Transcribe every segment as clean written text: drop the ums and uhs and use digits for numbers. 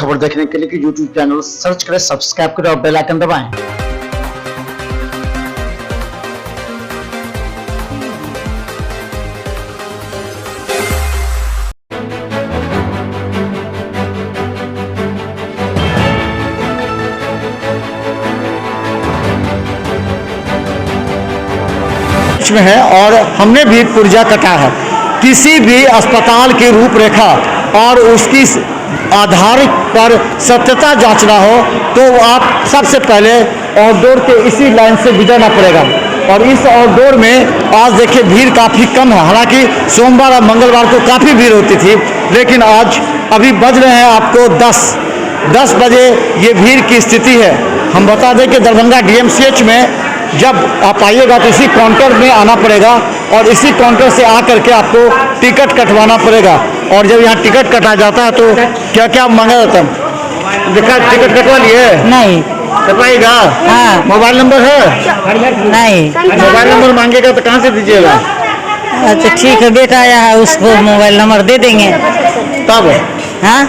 खबर देखने के लिए यूट्यूब चैनल सर्च करें, सब्सक्राइब करें और बेल आइकन दबाएं। में है और हमने भी पुर्जा कटा है। किसी भी अस्पताल की रूपरेखा और उसकी आधार पर सत्यता जांचना हो तो आप सबसे पहले आउटडोर के इसी लाइन से गुजरना पड़ेगा। और इस आउटडोर में आज देखिए भीड़ काफ़ी कम है। हालांकि सोमवार और मंगलवार को काफ़ी भीड़ होती थी, लेकिन आज अभी बज रहे हैं आपको 10 बजे ये भीड़ की स्थिति है। हम बता दें कि दरभंगा DMCH में जब आप आइएगा तो इसी काउंटर में आना पड़ेगा और इसी काउंटर से आकर के आपको टिकट कटवाना पड़ेगा। और जब यहाँ टिकट कटा जाता है तो क्या क्या मांगा जाता है? टिकट कटवा लिए? नहीं। कटवाइएगा? हाँ। मोबाइल नंबर है? नहीं। मोबाइल नंबर मांगेगा तो कहाँ से दीजिएगा? अच्छा ठीक है, बेटा आया है, उसको मोबाइल नंबर दे देंगे तब। हाँ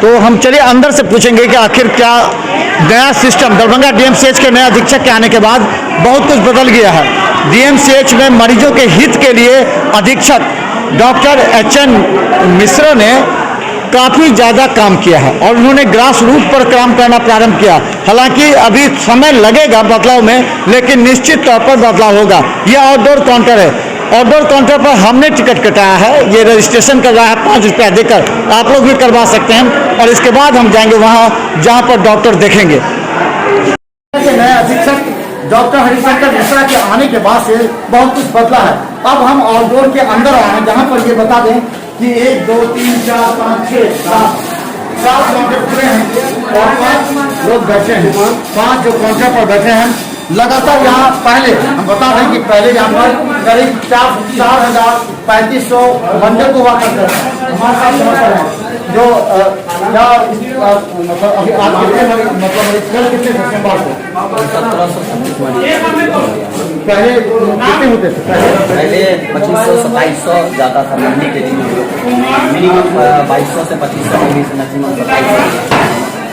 तो हम चलिए अंदर से पूछेंगे कि आखिर क्या नया सिस्टम दरभंगा DMCH के नए अधीक्षक के आने के बाद बहुत कुछ बदल गया है। DMCH में मरीजों के हित के लिए अधीक्षक डॉक्टर HN मिश्रा ने काफ़ी ज़्यादा काम किया है और उन्होंने ग्रास रूट पर काम करना प्रारंभ किया। हालांकि अभी समय लगेगा बदलाव में, लेकिन निश्चित तौर पर बदलाव होगा। ये आउटडोर काउंटर है। आउटडोर काउंटर पर हमने टिकट कटाया है। ये रजिस्ट्रेशन कर रहा है 5 रुपया देकर। आप लोग भी करवा सकते हैं और इसके बाद हम जाएंगे वहाँ जहाँ पर डॉक्टर देखेंगे। नए अधीक्षक डॉक्टर हरिशंकर मिश्रा के आने के बाद से बहुत कुछ बदला है। अब हम आउटडोर के अंदर आए हैं, जहाँ पर ये बता दें कि 1 2 3 4 5 6 7 काउंटर खुले हैं और 5 लोग बैठे हैं। 5 जो काउंटर पर बैठे हैं लगातार यहाँ पहले हम बता दें कि पहले यहाँ पर करीब 4,3500 बंदे को हुआ करते हैं। हमारे साथ समस्या है जो मतलब अभी आज कितने कितने सोमवार को पहले कितने होते थे? पहले 2500-2700 जाता था महीने के दिन। मिनिमम 2200 से 2500 के बीच मैक्सिमम 2700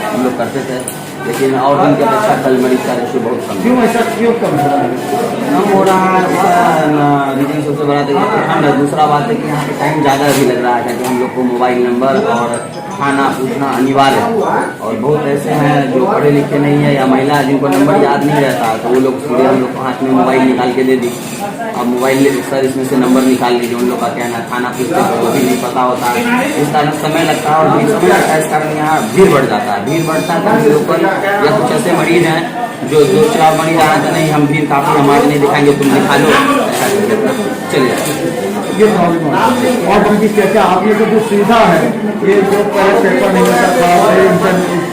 हम लोग करते थे। लेकिन और दिन की अपेक्षा कल मरीज का रेशो बहुत कम। क्यों ऐसा क्यों कम हो रहा है? रीजन सबसे बड़ा तो ठंड है। दूसरा बात है कि यहाँ पे टाइम ज़्यादा भी लग रहा है क्योंकि हम लोग को मोबाइल नंबर और खाना पूछना अनिवार्य है। और बहुत ऐसे हैं जो पढ़े लिखे नहीं है या महिला जिनको नंबर याद नहीं रहता, तो वो लोग सीधे हम लोग को हाथ में मोबाइल निकाल के दे दी। अब मोबाइल ले सर इसमें से नंबर निकाल लीजिए, उन लोग का कहना है। खाना पूछते तो वो भी नहीं पता होता है। इस कारण समय लगता है और भी समय लगता है। इस कारण यहाँ भीड़ बढ़ जाता है। भीड़ बढ़ता है तो लोग या कुछ ऐसे मरीज हैं जो 2-4 मरीज आए तो नहीं हम भीड़ काफ़ी हमारे नहीं दिखाएंगे, तुम दिखा लो, चलिए ये प्रॉब्लम है। और बल्कि क्या आप ये जो सुविधा है, ये जो पेपर नहीं मिलता था,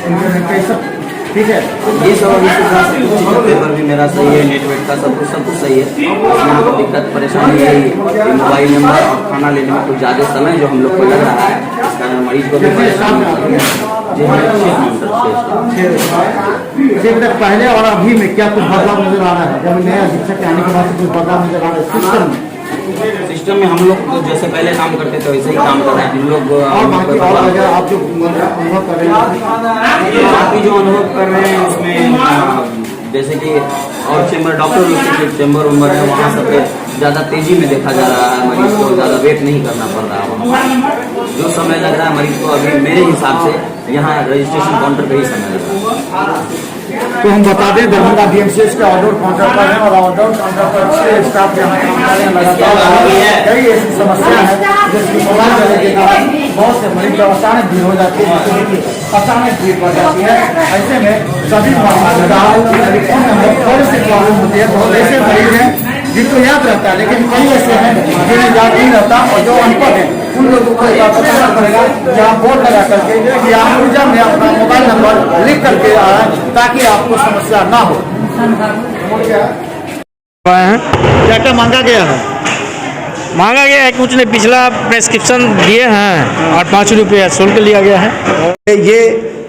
इंटरनेट का सब ठीक है, ये सब पेपर भी मेरा सही है, नेटवर्क का सब कुछ सही है। यहाँ पर दिक्कत परेशानी यही है, मोबाइल नंबर और खाना लेने में कुछ ज़्यादा समय जो हम लोग को लग रहा है, इस कारण मरीज को भी पहले और अभी में क्या कुछ बदलाव नजर आ रहा है? जब नया अधीक्षक के आने के बाद कुछ बदलाव नजर आ रहा है सिस्टम में? हम लोग जैसे पहले काम करते थे वैसे ही काम कर रहे हैं हम लोग। आप जो अनुभव कर रहे हैं, बाकी जो अनुभव कर रहे हैं उसमें जैसे कि और चेम्बर डॉक्टर लोग के चेम्बर उम्बर है, वहाँ सब पे ज़्यादा तेजी में देखा जा रहा है। मरीज को ज़्यादा वेट नहीं करना पड़ रहा है। वहाँ जो समय लग रहा है मरीज को अभी मेरे हिसाब से यहाँ रजिस्ट्रेशन काउंटर पे ही समय लग रहा है। तो हम बता दें दरभंगा DMCH के आउटडोर काउंटर पर है और आउटडोर काउंटर पर 6 स्टाफ यहाँ काम कर रहे हैं। लगातार कई ऐसी समस्या है जिसकी मोबाइल चलने के कारण बहुत से मरीज जब अचानक भीड़ हो जाती है, अचानक भीड़ बढ़ जाती है। ऐसे में सभी थोड़ी सी प्रॉब्लम होती है। बहुत ऐसे मरीज हैं जिनको याद रहता है, लेकिन कई ऐसे हैं जिन्हें याद नहीं रहता और जो अनपढ़ है उन लोगों को पता पड़ेगा यहाँ बोर्ड लगा करके कि आप ऊर्जा में अपना मोबाइल नंबर लिख करके आए ताकि आपको समस्या ना हो। क्या क्या मांगा गया है? मांगा गया है कुछ नहीं, पिछला प्रेस्क्रिप्शन दिए हैं और 5 रुपया शुल्क लिया गया है। ये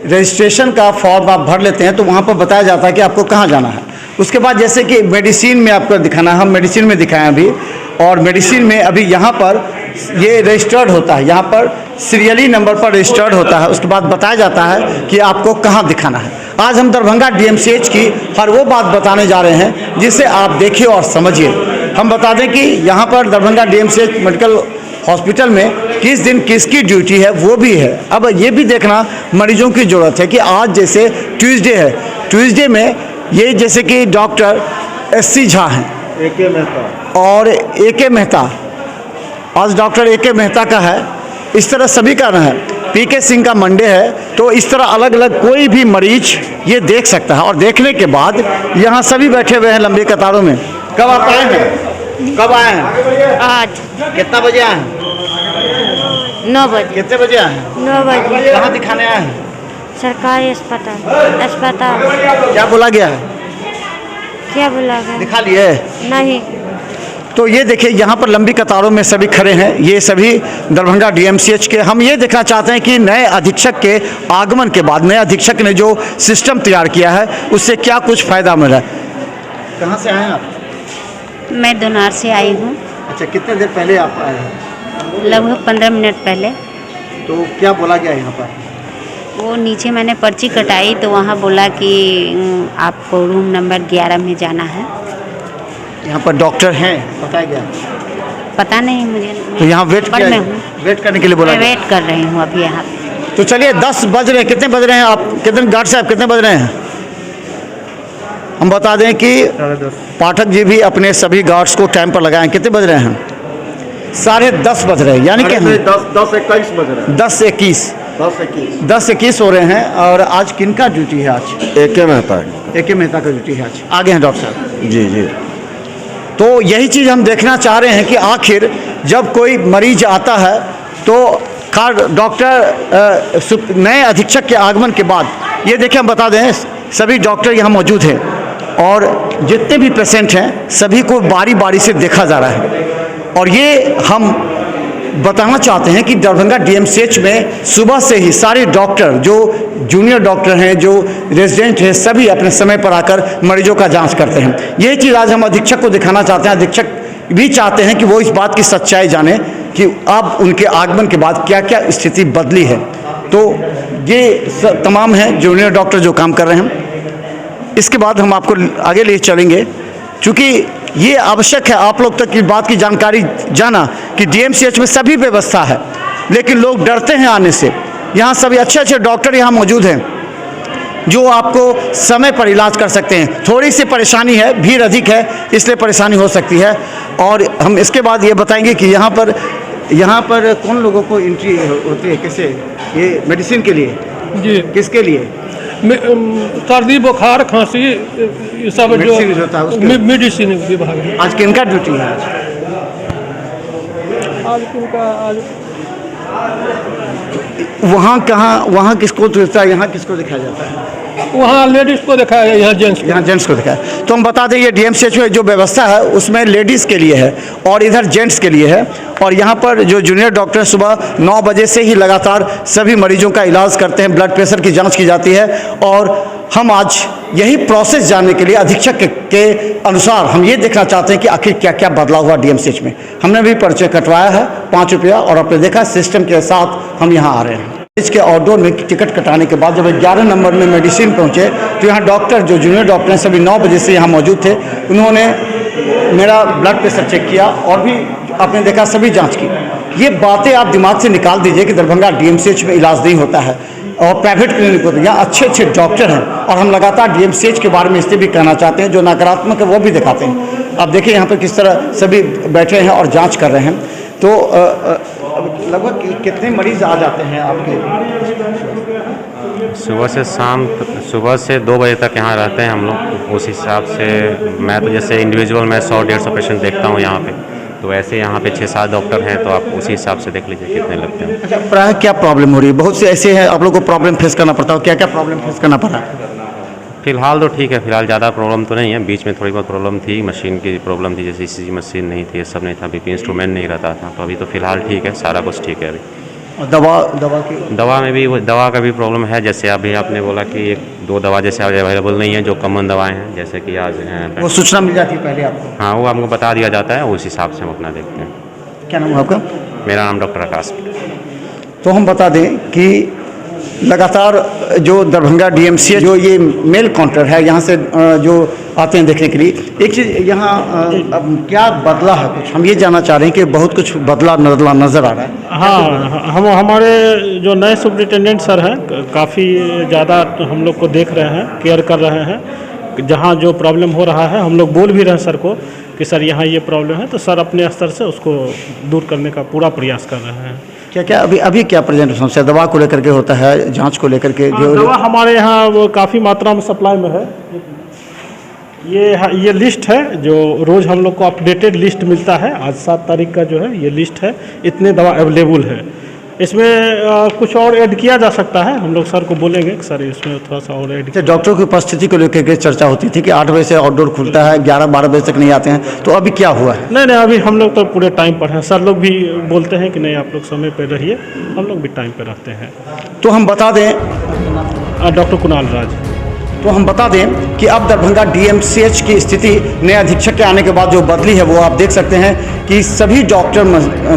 रजिस्ट्रेशन का फॉर्म आप भर लेते हैं तो वहाँ पर बताया जाता है कि आपको कहाँ जाना है। उसके बाद जैसे कि मेडिसिन में आपको दिखाना है, हम मेडिसिन में दिखाएं अभी, और मेडिसिन में अभी यहाँ पर ये रजिस्टर्ड होता है, यहाँ पर सीरियली नंबर पर रजिस्टर्ड होता है। उसके बाद बताया जाता है कि आपको कहाँ दिखाना है। आज हम दरभंगा डीएमसीएच की हर वो बात बताने जा रहे हैं जिसे आप देखिए और समझिए। हम बता दें कि यहाँ पर दरभंगा डीएमसीएच मेडिकल हॉस्पिटल में किस दिन किसकी ड्यूटी है वो भी है। अब ये भी देखना मरीजों की ज़रूरत है कि आज जैसे ट्यूसडे है, ट्यूसडे में ये जैसे कि डॉक्टर एस.सी. झा हैं AK मेहता और A.K. मेहता, आज डॉक्टर A.K. मेहता का है, इस तरह सभी का ना है। P.K. सिंह का मंडे है। तो इस तरह अलग अलग कोई भी मरीज ये देख सकता है और देखने के बाद यहाँ सभी बैठे हुए हैं लंबी कतारों में। कब आप आए हैं? कब आए हैं? आज कितना बजे आए हैं? 9 बजे। कितने बजे आए हैं? 9 बजे। कहाँ दिखाने आए हैं? सरकारी अस्पताल। क्या बोला गया है? क्या बोला गया? दिखा लिए? नहीं। तो ये देखिए यहाँ पर लंबी कतारों में सभी खड़े हैं। ये सभी दरभंगा डीएमसीएच के। हम ये देखना चाहते हैं कि नए अधीक्षक के आगमन के बाद नए अधीक्षक ने जो सिस्टम तैयार किया है उससे क्या कुछ फ़ायदा मिला। कहाँ से आए हैं आप? मैं दोनार से आई हूँ। अच्छा, कितने देर पहले आप आए हैं? लगभग 15 मिनट पहले। तो क्या बोला गया यहाँ पर? वो नीचे मैंने पर्ची कटाई तो वहाँ बोला कि आपको रूम नंबर 11 में जाना है। यहाँ पर डॉक्टर हैं बताया गया? पता नहीं मुझे। तो यहाँ वेट पर मैं हूँ, वेट करने के लिए बोला मैं गया। वेट कर रही हूँ अभी यहाँ। तो चलिए 10 बज रहे हैं। कितने बज रहे हैं आप? कितने गार्ड साहब कितने बज रहे हैं? हम बता दें कि पाठक जी भी अपने सभी गार्ड्स को टाइम पर लगाएं। कितने बज रहे हैं? 10:30 बज रहे हैं, यानी कि 10:21 बज रहे हैं। 10:21 10:21 हो रहे हैं। और आज किनका ड्यूटी है? आज AK मेहता A.K. मेहता का ड्यूटी है आज। आगे हैं डॉक्टर साहब। जी जी। तो यही चीज़ हम देखना चाह रहे हैं कि आखिर जब कोई मरीज आता है तो डॉक्टर नए अधीक्षक के आगमन के बाद ये देखिए हम बता दें सभी डॉक्टर यहाँ मौजूद हैं और जितने भी पेशेंट हैं सभी को बारी बारी से देखा जा रहा है। और ये हम बताना चाहते हैं कि दरभंगा डीएमसीएच में सुबह से ही सारे डॉक्टर जो जूनियर डॉक्टर हैं, जो रेजिडेंट हैं, सभी अपने समय पर आकर मरीजों का जांच करते हैं। यही चीज़ आज हम अधीक्षक को दिखाना चाहते हैं। अधीक्षक भी चाहते हैं कि वो इस बात की सच्चाई जाने कि अब उनके आगमन के बाद क्या क्या स्थिति बदली है। तो ये तमाम हैं जूनियर डॉक्टर जो काम कर रहे हैं। इसके बाद हम आपको आगे ले चलेंगे क्योंकि ये आवश्यक है आप लोग तक की बात की जानकारी जाना कि डीएमसीएच में सभी व्यवस्था है लेकिन लोग डरते हैं आने से। यहाँ सभी अच्छे अच्छे डॉक्टर यहाँ मौजूद हैं जो आपको समय पर इलाज कर सकते हैं। थोड़ी सी परेशानी है, भीड़ अधिक है इसलिए परेशानी हो सकती है। और हम इसके बाद ये बताएंगे कि यहाँ पर कौन लोगों को एंट्री होती है, कैसे ये मेडिसिन के लिए? जी, किसके लिए? सर्दी बुखार खांसी ये सब जो मेडिसिन होता है उसके? मेडिसिन विभाग है। आज किनका ड्यूटी है? आज किनका? आज वहाँ किसको होता है, यहाँ किसको दिखाया जाता है? वहाँ लेडीज को दिखाया है, यहाँ जेंट्स को। यहाँ जेंट्स को दिखाया। तो हम बता दें ये डीएमसीएच में जो व्यवस्था है उसमें लेडीज़ के लिए है और इधर जेंट्स के लिए है। और यहाँ पर जो जूनियर डॉक्टर सुबह 9 बजे से ही लगातार सभी मरीजों का इलाज करते हैं, ब्लड प्रेशर की जांच की जाती है। और हम आज यही प्रोसेस जानने के लिए अधीक्षक के अनुसार हम ये देखना चाहते हैं कि आखिर क्या क्या बदलाव हुआ डीएमसीएच में। हमने भी पर्चे कटवाया है 5 रुपया और आपने देखा सिस्टम के साथ हम यहाँ आ रहे हैं। इसके आउटडोर में टिकट कटाने के बाद जब 11 नंबर में मेडिसिन पहुँचे तो यहाँ डॉक्टर जो जूनियर डॉक्टर हैं सभी 9 बजे से यहाँ मौजूद थे। उन्होंने मेरा ब्लड प्रेशर चेक किया और भी आपने देखा सभी जांच की। ये बातें आप दिमाग से निकाल दीजिए कि दरभंगा डीएमसीएच में इलाज नहीं होता है और प्राइवेट क्लिनिक होते हैं। यहाँ अच्छे अच्छे डॉक्टर हैं और हम लगातार डीएमसीएच के बारे में इसलिए भी कहना चाहते हैं जो नकारात्मक है वो भी दिखाते हैं। आप देखिए यहाँ पर किस तरह सभी बैठे हैं और जाँच कर रहे हैं। तो लगभग कितने मरीज आ जाते हैं आपके? सुबह से 2 बजे तक यहाँ रहते हैं हम लोग। उस हिसाब से मैं तो जैसे इंडिविजुअल मैं 100-150 पेशेंट देखता हूँ यहाँ पे। तो ऐसे यहाँ पे 6-7 डॉक्टर हैं तो आप उसी हिसाब से देख लीजिए कितने लगते हैं। अच्छा, प्रायः क्या प्रॉब्लम हो रही है? बहुत से ऐसे हैं आप लोग को प्रॉब्लम फेस करना पड़ता है। क्या क्या प्रॉब्लम फेस करना पड़ा? फिलहाल तो ठीक है, फिलहाल ज़्यादा प्रॉब्लम तो नहीं है। बीच में थोड़ी बहुत प्रॉब्लम थी, मशीन की प्रॉब्लम थी, जैसे ECG मशीन नहीं थी, ये सब नहीं था, BP इंस्ट्रूमेंट नहीं रहता था। तो अभी तो फिलहाल ठीक है, सारा कुछ ठीक है अभी। और दवा में भी दवा का भी प्रॉब्लम है। जैसे अभी आपने बोला कि 1-2 दवा जैसे अवेलेबल नहीं है जो कॉमन दवाएं हैं, जैसे कि आज वो सूचना मिल जाती है पहले आपको? हाँ, वो हमको बता दिया जाता है, उस हिसाब से हम अपना देखते हैं। क्या नाम है आपका? मेरा नाम डॉक्टर आकाश। तो हम बता दें कि लगातार जो दरभंगा डीएमसीएच जो ये मेल काउंटर है, यहाँ से जो आते हैं देखने के लिए, एक चीज़ यहाँ अब क्या बदला है कुछ, हम ये जानना चाह रहे हैं कि बहुत कुछ बदला नज़र आ रहा है। हाँ, हम हमारे जो नए सुपरिटेंडेंट सर हैं काफ़ी ज़्यादा हम लोग को देख रहे हैं, केयर कर रहे हैं। जहाँ जो प्रॉब्लम हो रहा है हम लोग बोल भी रहे हैं सर को कि सर यहाँ ये प्रॉब्लम है, तो सर अपने स्तर से उसको दूर करने का पूरा प्रयास कर रहे हैं। क्या अभी क्या प्रेजेंट समस्या दवा को लेकर के होता है, जांच को लेकर के? जो दवा हमारे यहाँ वो काफ़ी मात्रा में सप्लाई में है। ये लिस्ट है जो रोज़ हम लोग को अपडेटेड लिस्ट मिलता है। आज 7 तारीख का जो है ये लिस्ट है, इतने दवा अवेलेबल है। इसमें कुछ और ऐड किया जा सकता है, हम लोग सर को बोलेंगे कि सर इसमें थोड़ा सा और ऐड। डॉक्टरों की उपस्थिति को लेकर के चर्चा होती थी कि 8 बजे से आउटडोर खुलता है, 11-12 बजे तक नहीं आते हैं, तो अभी क्या हुआ है? नहीं, अभी हम लोग तो पूरे टाइम पर हैं। सर लोग भी बोलते हैं कि नहीं आप लोग समय पर रहिए, हम लोग भी टाइम पर रहते हैं। तो हम बता दें, डॉक्टर कुणाल राज। तो हम बता दें कि अब दरभंगा डीएमसीएच की स्थिति नए अधीक्षक के आने के बाद जो बदली है वो आप देख सकते हैं कि सभी डॉक्टर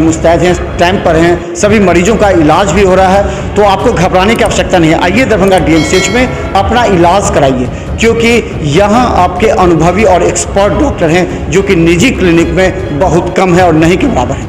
मुस्तैद हैं, टाइम पर हैं, सभी मरीजों का इलाज भी हो रहा है। तो आपको घबराने की आवश्यकता नहीं है, आइए दरभंगा डीएमसीएच में अपना इलाज कराइए, क्योंकि यहाँ आपके अनुभवी और एक्सपर्ट डॉक्टर हैं जो कि निजी क्लिनिक में बहुत कम है और नहीं के बराबर है।